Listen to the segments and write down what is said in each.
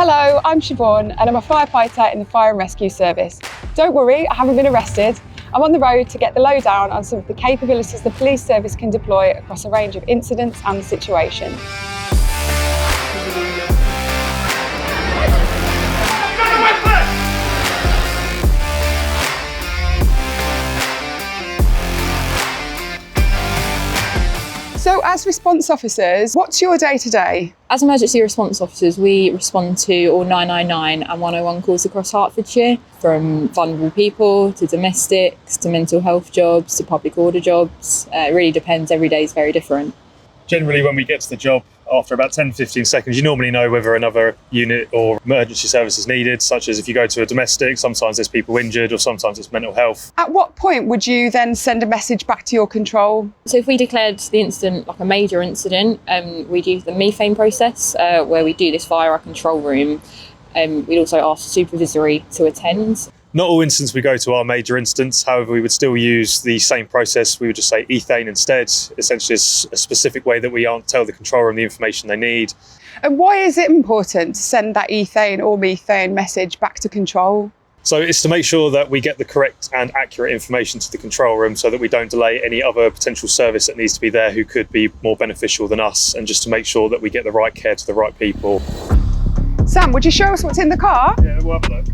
Hello, I'm Siobhan and I'm a firefighter in the fire and rescue service. Don't worry, I haven't been arrested. I'm on the road to get the lowdown on some of the capabilities the police service can deploy across a range of incidents and situations. So as response officers, what's your day-to-day? As emergency response officers, we respond to all 999 and 101 calls across Hertfordshire, from vulnerable people to domestics to mental health jobs to public order jobs. It really depends, every day is very different. Generally, when we get to the job, after about 10-15 seconds, you normally know whether another unit or emergency service is needed, such as if you go to a domestic, sometimes there's people injured or sometimes it's mental health. At what point would you then send a message back to your control? So if we declared the incident like a major incident, we'd use the methane process, where we do this via our control room. We'd also ask the supervisory to attend. Not all incidents we go to are major incidents, however we would still use the same process. We would just say ethane instead. Essentially it's a specific way that we tell the control room the information they need. And why is it important to send that ethane or methane message back to control? So it's to make sure that we get the correct and accurate information to the control room so that we don't delay any other potential service that needs to be there who could be more beneficial than us, and just to make sure that we get the right care to the right people. Sam, would you show us what's in the car? Yeah, we'll have a look.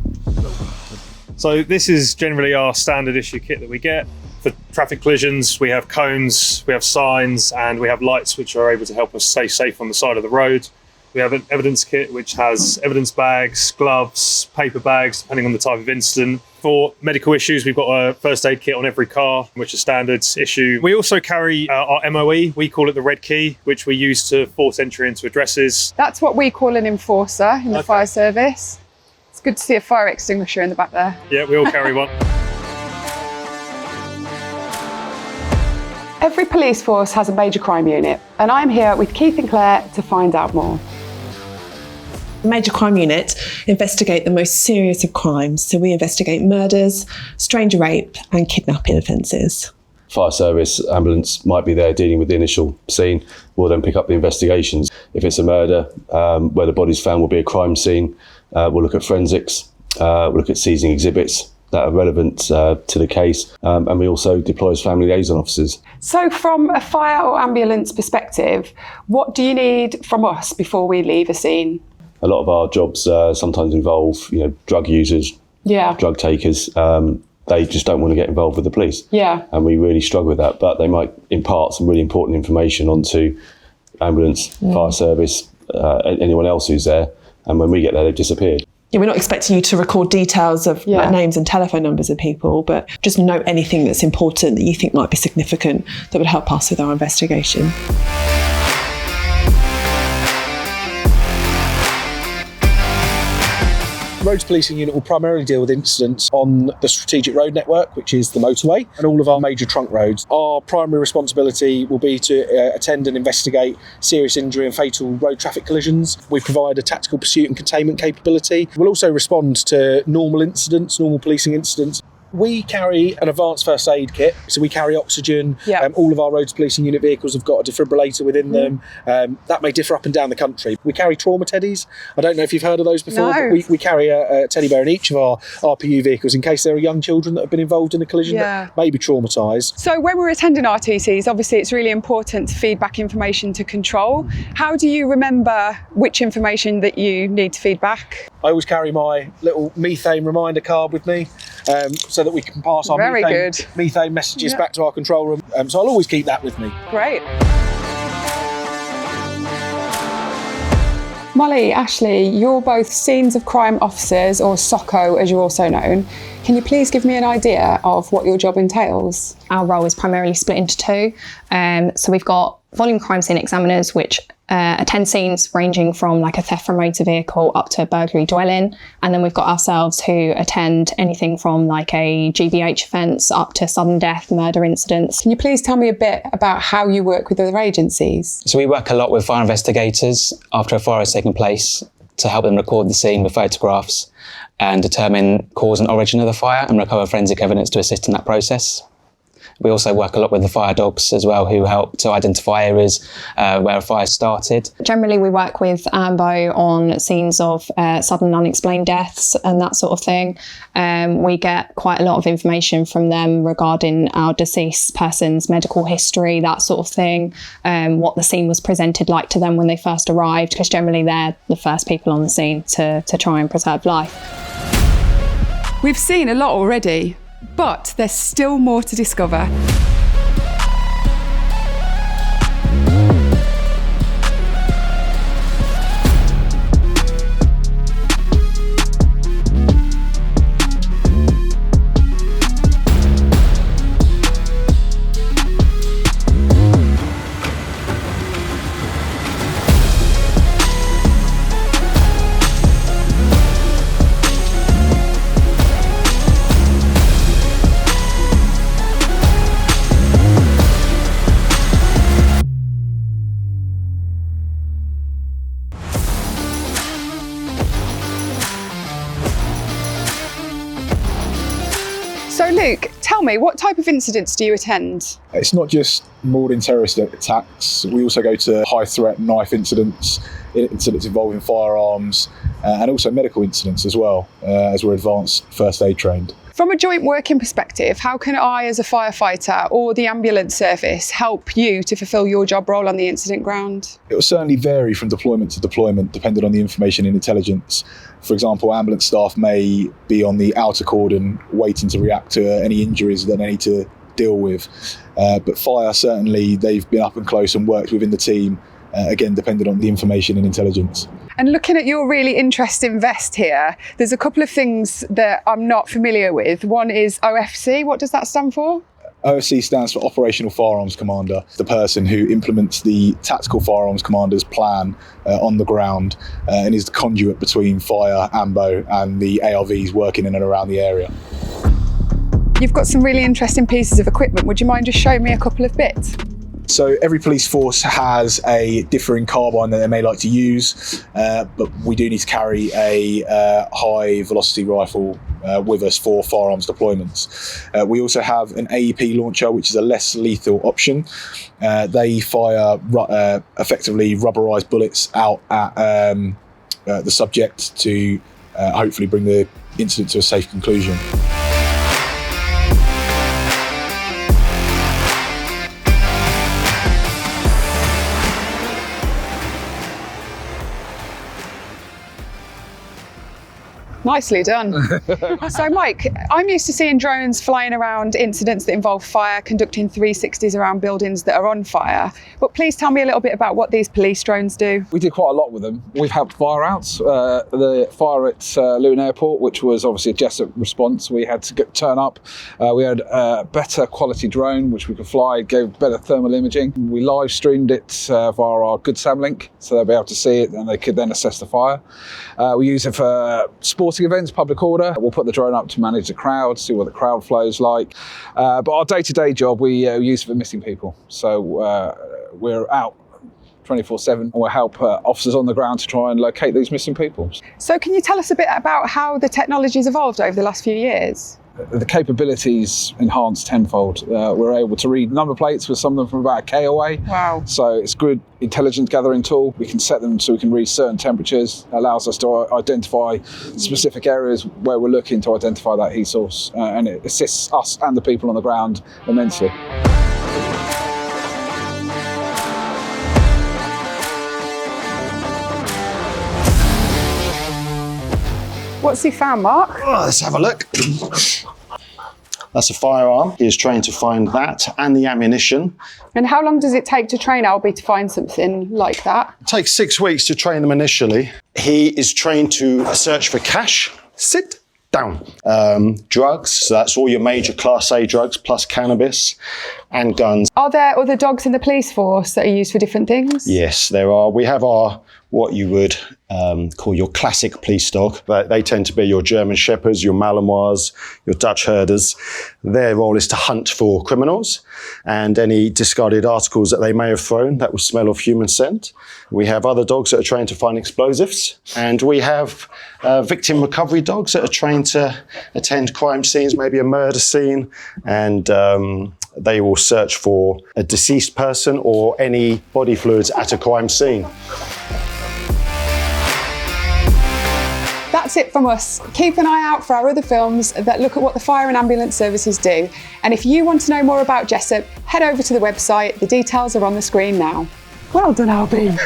So this is generally our standard issue kit that we get. For traffic collisions, we have cones, we have signs, and we have lights which are able to help us stay safe on the side of the road. We have an evidence kit which has evidence bags, gloves, paper bags, depending on the type of incident. For medical issues, we've got a first aid kit on every car, which is standard issue. We also carry our MOE, we call it the red key, which we use to force entry into addresses. That's what we call an enforcer in the fire service. It's good to see a fire extinguisher in the back there. Yeah, we all carry one. Every police force has a major crime unit, and I'm here with Keith and Claire to find out more. Major crime unit investigate the most serious of crimes. So we investigate murders, stranger rape and kidnapping offences. Fire service, ambulance might be there dealing with the initial scene. We'll then pick up the investigations. If it's a murder, where the body's found will be a crime scene. We'll look at forensics, we'll look at seizing exhibits that are relevant to the case, and we also deploy as family liaison officers. So from a fire or ambulance perspective, what do you need from us before we leave a scene? A lot of our jobs sometimes involve, drug users, drug takers. They just don't want to get involved with the police. Yeah. And we really struggle with that, but they might impart some really important information onto ambulance, fire service, anyone else who's there. And when we get there, they've disappeared. Yeah, we're not expecting you to record details of like, names and telephone numbers of people, but just note anything that's important that you think might be significant that would help us with our investigation. Roads Policing Unit will primarily deal with incidents on the strategic road network, which is the motorway, and all of our major trunk roads. Our primary responsibility will be to attend and investigate serious injury and fatal road traffic collisions. We provide a tactical pursuit and containment capability. We'll also respond to normal incidents, normal policing incidents. We carry an advanced first aid kit, so we carry oxygen. All of our Roads Policing Unit vehicles have got a defibrillator within them. That may differ up and down the country. We carry trauma teddies. I don't know if you've heard of those before, but we carry a teddy bear in each of our RPU vehicles in case there are young children that have been involved in a collision that may be traumatised. So when we're attending RTCs, obviously it's really important to feed back information to control. How do you remember which information that you need to feed back? I always carry my little methane reminder card with me, so that we can pass our methane messages back to our control room. So I'll always keep that with me. Great. Molly, Ashley, you're both scenes of crime officers, or SOCO as you're also known. Can you please give me an idea of what your job entails? Our role is primarily split into two. So we've got volume crime scene examiners, which attend scenes ranging from like a theft from motor vehicle up to a burglary dwelling. And then we've got ourselves who attend anything from like a GBH offence up to sudden death, murder incidents. Can you please tell me a bit about how you work with other agencies? So we work a lot with fire investigators after a fire has taken place to help them record the scene with photographs and determine cause and origin of the fire and recover forensic evidence to assist in that process. We also work a lot with the fire dogs as well, who help to identify areas where a fire started. Generally, we work with AMBO on scenes of sudden unexplained deaths and that sort of thing. We get quite a lot of information from them regarding our deceased person's medical history, that sort of thing, what the scene was presented like to them when they first arrived, because generally they're the first people on the scene to try and preserve life. We've seen a lot already, but there's still more to discover. So Luke, tell me, what type of incidents do you attend? It's not just marauding terrorist attacks. We also go to high threat knife incidents involving firearms, and also medical incidents as well, as we're advanced first aid trained. From a joint working perspective, how can I as a firefighter or the ambulance service help you to fulfil your job role on the incident ground? It will certainly vary from deployment to deployment depending on the information and intelligence. For example, ambulance staff may be on the outer cordon waiting to react to any injuries that they need to deal with. But fire, certainly, they've been up and close and worked within the team, again, depending on the information and intelligence. And looking at your really interesting vest here, there's a couple of things that I'm not familiar with. One is OFC. What does that stand for? OFC stands for Operational Firearms Commander, the person who implements the Tactical Firearms Commander's plan on the ground and is the conduit between fire, AMBO and the ARVs working in and around the area. You've got some really interesting pieces of equipment. Would you mind just showing me a couple of bits? So every police force has a differing carbine that they may like to use, but we do need to carry a high velocity rifle with us for firearms deployments. We also have an AEP launcher, which is a less lethal option. They fire effectively rubberized bullets out at the subject to hopefully bring the incident to a safe conclusion. Nicely done. So Mike, I'm used to seeing drones flying around incidents that involve fire, conducting 360s around buildings that are on fire. But please tell me a little bit about what these police drones do. We did quite a lot with them. We've helped fire outs. The fire at Luton Airport, which was obviously a JESIP response, we had to turn up. We had a better quality drone, which we could fly, gave better thermal imaging. We live streamed it via our Good Sam link, so they'll be able to see it and they could then assess the fire. We use it for sporting events, public order. We'll put the drone up to manage the crowd, see what the crowd flow's like. But our day-to-day job, we use it for missing people. So we're out 24/7 and we'll help officers on the ground to try and locate these missing people. So can you tell us a bit about how the technology's evolved over the last few years? The capabilities enhanced tenfold. We're able to read number plates with some of them from about 1 K away. Wow. So it's a good intelligence gathering tool. We can set them so we can read certain temperatures. It allows us to identify specific areas where we're looking to identify that heat source. And it assists us and the people on the ground immensely. What's he found, Mark? Oh, let's have a look. That's a firearm. He is trained to find that and the ammunition. And how long does it take to train Albie to find something like that? It takes 6 weeks to train them initially. He is trained to search for cash. Sit down. Drugs, so that's all your major Class A drugs, plus cannabis and guns. Are there other dogs in the police force that are used for different things? Yes, there are. We have our, what you would call your classic police dog. But they tend to be your German Shepherds, your Malinois, your Dutch herders. Their role is to hunt for criminals and any discarded articles that they may have thrown that will smell of human scent. We have other dogs that are trained to find explosives. And we have victim recovery dogs that are trained to attend crime scenes, maybe a murder scene, and They will search for a deceased person or any body fluids at a crime scene. That's it from us. Keep an eye out for our other films that look at what the fire and ambulance services do. And if you want to know more about JESIP, head over to the website. The details are on the screen now. Well done, Albie.